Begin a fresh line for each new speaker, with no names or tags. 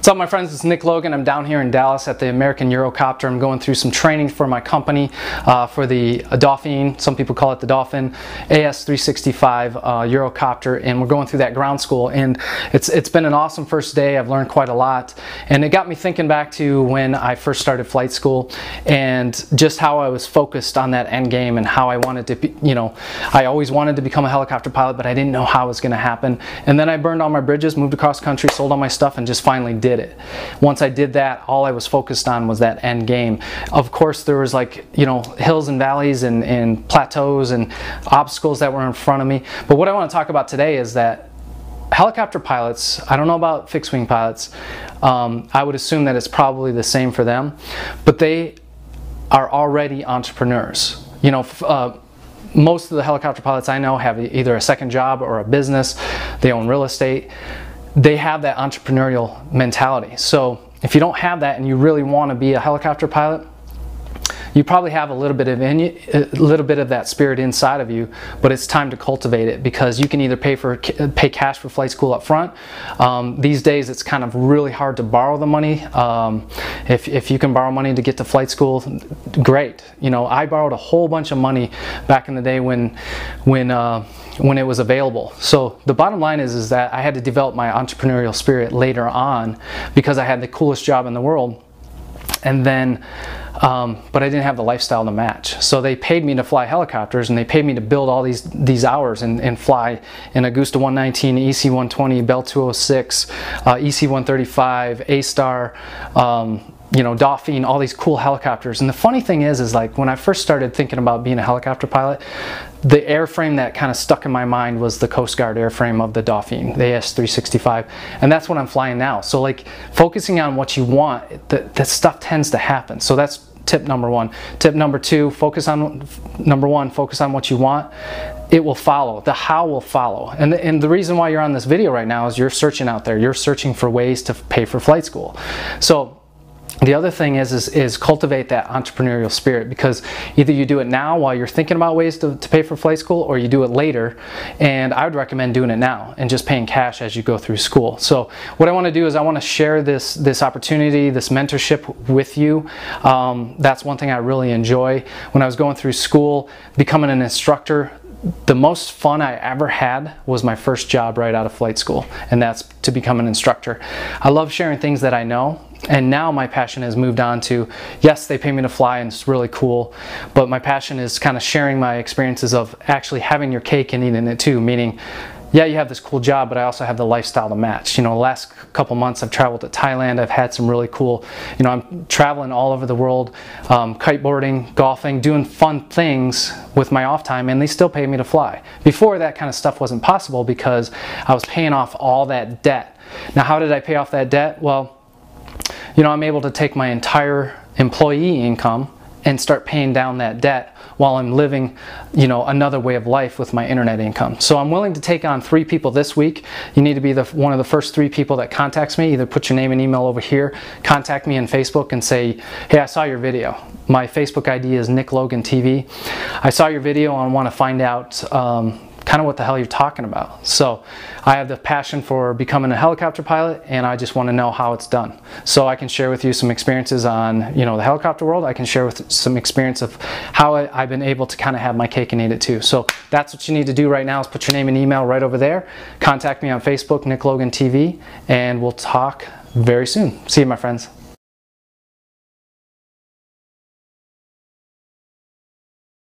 What's up, my friends? It's Nick Logan. I'm down here in Dallas at the American Eurocopter. I'm going through some training for my company for the Dolphin, some people call it the Dolphin, AS365 Eurocopter, and we're going through that ground school, and it's been an awesome first day. I've learned quite a lot, and it got me thinking back to when I first started flight school and just how I was focused on that end game and how I wanted to be, I always wanted to become a helicopter pilot, but I didn't know how it was going to happen. And then I burned all my bridges, moved across country, sold all my stuff, and just finally did it. Once I did that, all I was focused on was that end game. Of course, there was hills and valleys and plateaus and obstacles that were in front of me. But what I want to talk about today is that helicopter pilots, I don't know about fixed wing pilots, I would assume that it's probably the same for them, but they are already entrepreneurs. Most of the helicopter pilots I know have either a second job or a business. They own real estate. They have that entrepreneurial mentality. So if you don't have that and you really want to be a helicopter pilot, you probably have a little bit of that spirit inside of you, but it's time to cultivate it, because you can either pay cash for flight school up front. These days it's kind of really hard to borrow the money. If you can borrow money to get to flight school, great. I borrowed a whole bunch of money back in the day when it was available. So the bottom line is that I had to develop my entrepreneurial spirit later on, because I had the coolest job in the world, and then but I didn't have the lifestyle to match. So they paid me to fly helicopters, and they paid me to build all these hours and fly an Agusta 119, EC 120, Bell 206, EC 135, A-Star, Dolphin, all these cool helicopters. And the funny thing is like when I first started thinking about being a helicopter pilot, the airframe that kind of stuck in my mind was the Coast Guard airframe of the Dolphin, the AS365, and that's what I'm flying now. So like focusing on what you want, that stuff tends to happen. So that's tip number one. Tip number two, focus on what you want. It will follow. The how will follow. And the reason why you're on this video right now is you're searching out there. You're searching for ways to pay for flight school. So the other thing is cultivate that entrepreneurial spirit, because either you do it now while you're thinking about ways to pay for flight school, or you do it later. And I would recommend doing it now and just paying cash as you go through school. So what I want to do is I want to share this opportunity, this mentorship with you. That's one thing I really enjoy. When I was going through school, becoming an instructor, the most fun I ever had was my first job right out of flight school, and that's to become an instructor. I love sharing things that I know, and now my passion has moved on to, yes, they pay me to fly and it's really cool, but my passion is kind of sharing my experiences of actually having your cake and eating it too, meaning, yeah, you have this cool job, but I also have the lifestyle to match. The last couple months I've traveled to Thailand. I've had some really cool, I'm traveling all over the world, kiteboarding, golfing, doing fun things with my off time, and they still pay me to fly. Before, that kind of stuff wasn't possible because I was paying off all that debt. Now, how did I pay off that debt? Well, I'm able to take my entire employee income and start paying down that debt while I'm living, another way of life with my internet income. So I'm willing to take on 3 people this week. You need to be one of the first 3 people that contacts me. Either put your name and email over here, contact me on Facebook and say, hey, I saw your video. My Facebook ID is Nick Logan TV. I saw your video and want to find out kind of what the hell you're talking about. So I have the passion for becoming a helicopter pilot, and I just want to know how it's done. So I can share with you some experiences on the helicopter world. I can share with some experience of how I've been able to kind of have my cake and eat it too. So that's what you need to do right now, is put your name and email right over there. Contact me on Facebook, Nick Logan TV, and we'll talk very soon. See you, my friends.